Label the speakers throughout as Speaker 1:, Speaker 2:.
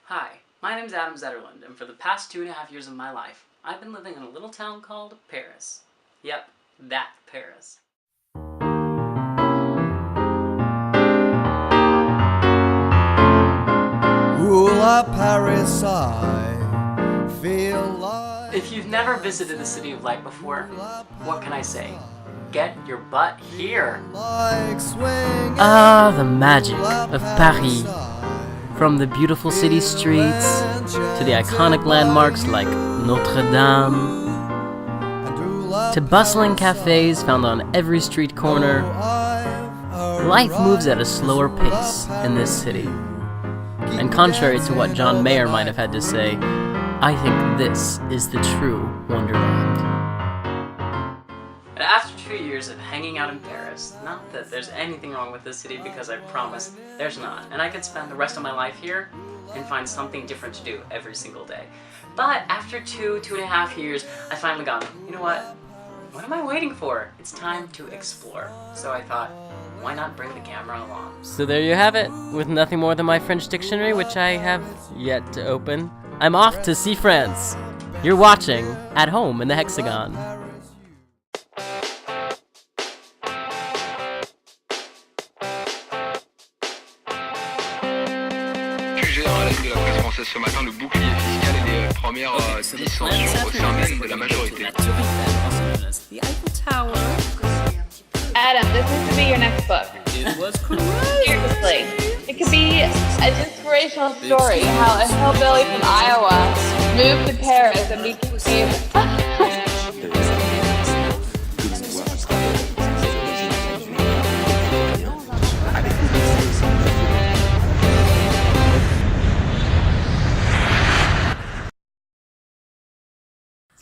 Speaker 1: Hi, my name's Adam Zetterlund, and for the past 2.5 years of my life, I've been living in a little town called Paris. Yep, that Paris.
Speaker 2: Ooh, Paris, I feel like...
Speaker 1: If you've never visited the City of Light before, what can I say? Get your butt here!
Speaker 3: Ah, the magic of Paris. From the beautiful city streets to the iconic landmarks like Notre Dame, to bustling cafes found on every street corner, life moves at a slower pace in this city. And contrary to what John Mayer might have had to say, I think this is the true Wonderland.
Speaker 1: And after 2 years of hanging out in Paris, not that there's anything wrong with this city, because I promise there's not, and I could spend the rest of my life here and find something different to do every single day. But after 2.5 years, I finally got it. You know what? What am I waiting for? It's time to explore. So I thought, why not bring the camera along?
Speaker 3: So there you have it, with nothing more than my French dictionary, which I have yet to open. I'm off to see France. You're watching At Home in the Hexagon.
Speaker 4: Général de la presse française ce matin, le bouclier fiscal et les premières dissensions au sein même de la majorité.
Speaker 5: The Eiffel Tower.
Speaker 6: Adam, this needs to be your next book.
Speaker 5: It was correct.
Speaker 6: Seriously. It could be an inspirational story how a hillbilly from Iowa moved to Paris and became...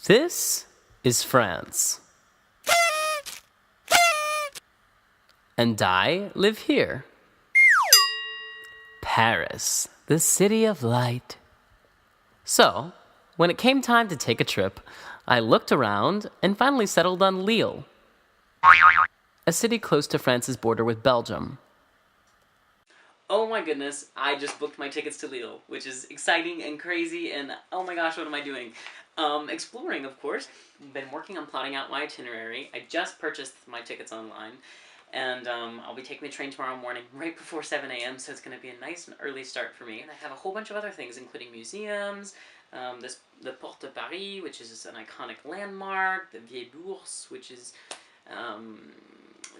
Speaker 3: This is France. And I live here. Paris, the city of light. So, when it came time to take a trip, I looked around and finally settled on Lille, a city close to France's border with Belgium.
Speaker 1: Oh my goodness, I just booked my tickets to Lille, which is exciting and crazy, and oh my gosh, what am I doing? Exploring, of course. Been working on plotting out my itinerary. I just purchased my tickets online, and I'll be taking the train tomorrow morning right before 7 a.m., so it's going to be a nice and early start for me. And I have a whole bunch of other things, including museums, the Porte de Paris, which is an iconic landmark, the Bourse, which is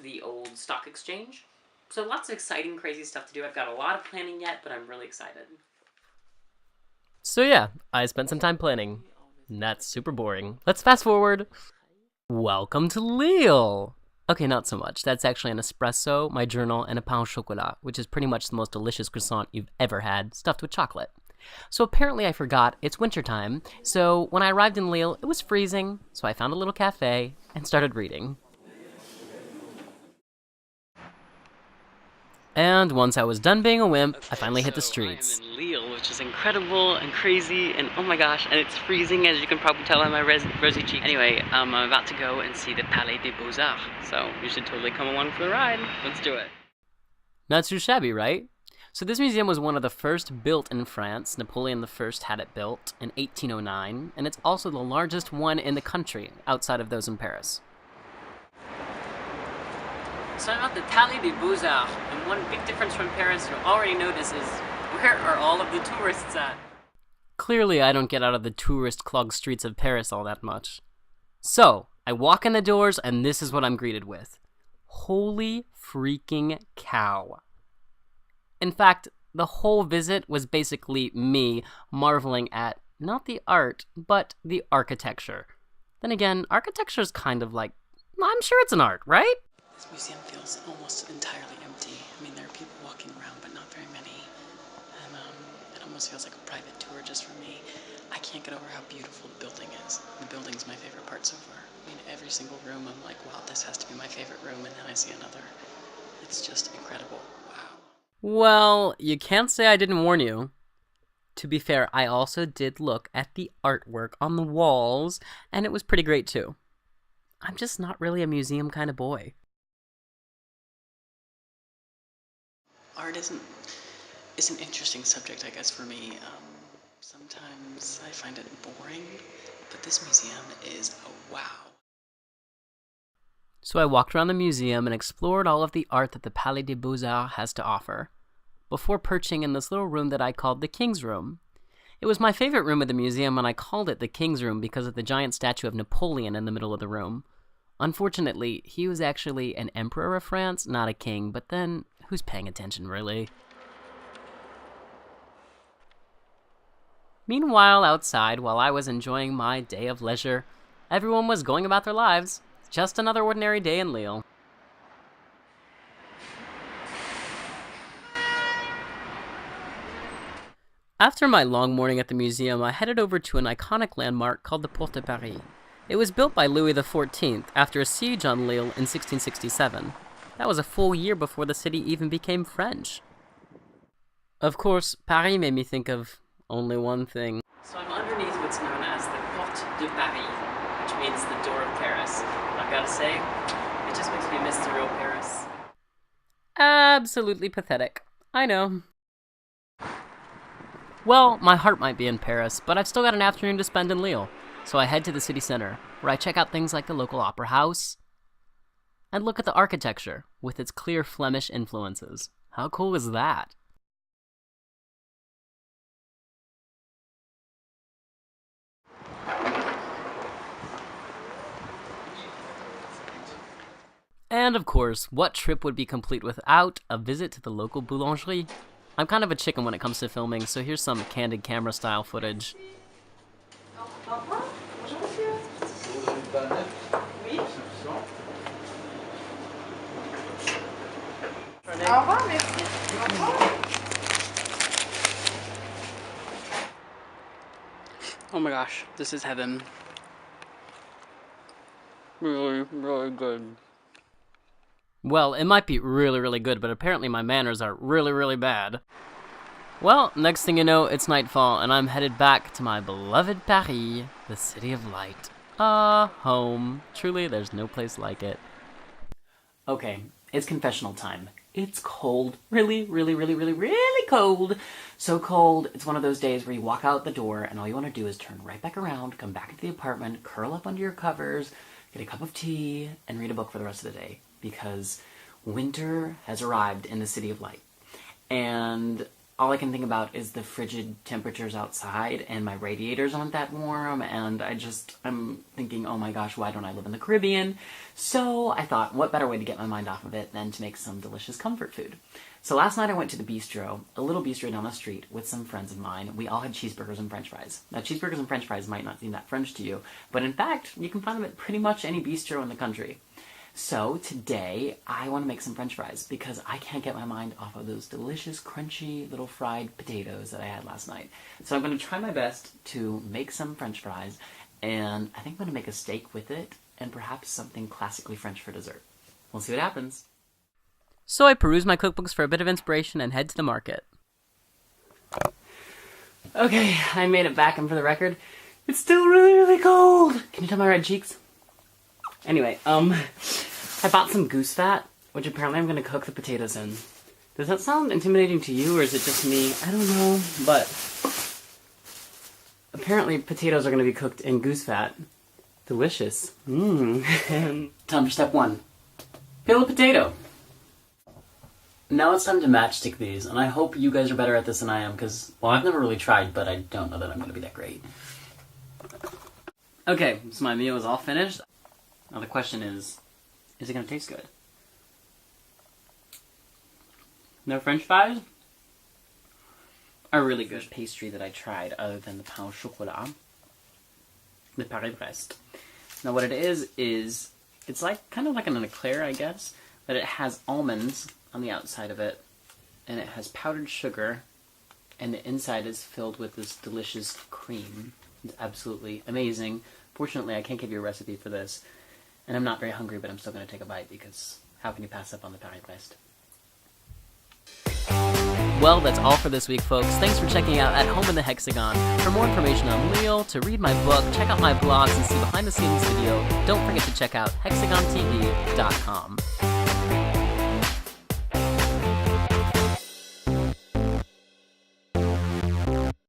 Speaker 1: the old stock exchange. So lots of exciting, crazy stuff to do. I've got a lot of planning yet, but I'm really excited.
Speaker 3: So yeah, I spent some time planning. That's super boring. Let's fast forward. Welcome to Lille! Okay, not so much. That's actually an espresso, my journal, and a pain au chocolat, which is pretty much the most delicious croissant you've ever had, stuffed with chocolate. So apparently I forgot it's wintertime, so when I arrived in Lille, it was freezing, so I found a little cafe and started reading. And once I was done being a wimp, I finally hit the streets.
Speaker 1: I'm in Lille, which is incredible and crazy, and oh my gosh, and it's freezing, as you can probably tell by my rosy cheek. Anyway, I'm about to go and see the Palais des Beaux-Arts, so you should totally come along for the ride. Let's do it.
Speaker 3: Not too shabby, right? So this museum was one of the first built in France. Napoleon I had it built in 1809, and it's also the largest one in the country, outside of those in Paris.
Speaker 1: So I'm at the Palais des Beaux-Arts, and one big difference from Paris you'll already notice is, where are all of the tourists at?
Speaker 3: Clearly I don't get out of the tourist-clogged streets of Paris all that much. So, I walk in the doors, and this is what I'm greeted with. Holy freaking cow. In fact, the whole visit was basically me marveling at, not the art, but the architecture. Then again, architecture is kind of like, I'm sure it's an art, right?
Speaker 1: This museum feels almost entirely empty. I mean, there are people walking around, but not very many. And it almost feels like a private tour just for me. I can't get over how beautiful the building is. The building's my favorite part so far. I mean, every single room, I'm like, wow, this has to be my favorite room, and then I see another. It's just incredible. Wow.
Speaker 3: Well, you can't say I didn't warn you. To be fair, I also did look at the artwork on the walls, and it was pretty great too. I'm just not really a museum kind of boy.
Speaker 1: Art isn't is an interesting subject, I guess, for me. Sometimes I find it boring, but this museum is a wow.
Speaker 3: So I walked around the museum and explored all of the art that the Palais des Beaux-Arts has to offer, before perching in this little room that I called the King's Room. It was my favorite room of the museum, and I called it the King's Room because of the giant statue of Napoleon in the middle of the room. Unfortunately, he was actually an emperor of France, not a king, but then, who's paying attention, really? Meanwhile, outside, while I was enjoying my day of leisure, everyone was going about their lives. Just another ordinary day in Lille. After my long morning at the museum, I headed over to an iconic landmark called the Porte de Paris. It was built by Louis XIV after a siege on Lille in 1667. That was a full year before the city even became French. Of course, Paris made me think of only one thing.
Speaker 1: So I'm underneath what's known as the Porte de Paris, which means the door of Paris. I've got to say, it just makes me miss the real Paris.
Speaker 3: Absolutely pathetic. I know. Well, my heart might be in Paris, but I've still got an afternoon to spend in Lille, so I head to the city center, where I check out things like the local opera house, and look at the architecture, with its clear Flemish influences. How cool is that? And of course, what trip would be complete without a visit to the local boulangerie? I'm kind of a chicken when it comes to filming, so here's some candid camera style footage.
Speaker 1: Oh my gosh, this is heaven. Really, really good.
Speaker 3: Well, it might be really, really good, but apparently my manners are really, really bad. Well, next thing you know, it's nightfall, and I'm headed back to my beloved Paris, the city of light. Home. Truly, there's no place like it. Okay, it's confessional time. It's cold. Really, really, really, really, really cold. So cold, it's one of those days where you walk out the door, and all you want to do is turn right back around, come back into the apartment, curl up under your covers, get a cup of tea, and read a book for the rest of the day. Because winter has arrived in the city of light. And all I can think about is the frigid temperatures outside, and my radiators aren't that warm, and I'm thinking, oh my gosh, why don't I live in the Caribbean? So I thought, what better way to get my mind off of it than to make some delicious comfort food? So last night I went to the bistro, a little bistro down the street, with some friends of mine. We all had cheeseburgers and french fries. Now, cheeseburgers and french fries might not seem that French to you, but in fact, you can find them at pretty much any bistro in the country. So today, I want to make some french fries because I can't get my mind off of those delicious, crunchy little fried potatoes that I had last night. So I'm going to try my best to make some french fries, and I think I'm going to make a steak with it, and perhaps something classically French for dessert. We'll see what happens. So I peruse my cookbooks for a bit of inspiration and head to the market. Okay, I made it back, and for the record, it's still really, really cold! Can you tell my red cheeks? Anyway, I bought some goose fat, which apparently I'm going to cook the potatoes in. Does that sound intimidating to you, or is it just me? I don't know, but apparently potatoes are going to be cooked in goose fat. Delicious. Time for step one. Peel a potato. Now it's time to matchstick these, and I hope you guys are better at this than I am, because, well, I've never really tried, but I don't know that I'm going to be that great. Okay, so my meal is all finished. Now the question is it going to taste good? No french fries? A really good pastry that I tried other than the pain au chocolat. The Paris-Brest. Now what it is it's like kind of like an eclair, I guess, but it has almonds on the outside of it, and it has powdered sugar, and the inside is filled with this delicious cream. It's absolutely amazing. Fortunately, I can't give you a recipe for this. And I'm not very hungry, but I'm still going to take a bite because how can you pass up on the Paris-Brest? Well, that's all for this week, folks. Thanks for checking out At Home in the Hexagon. For more information on Lille, to read my book, check out my blogs, and see behind-the-scenes video, don't forget to check out hexagontv.com.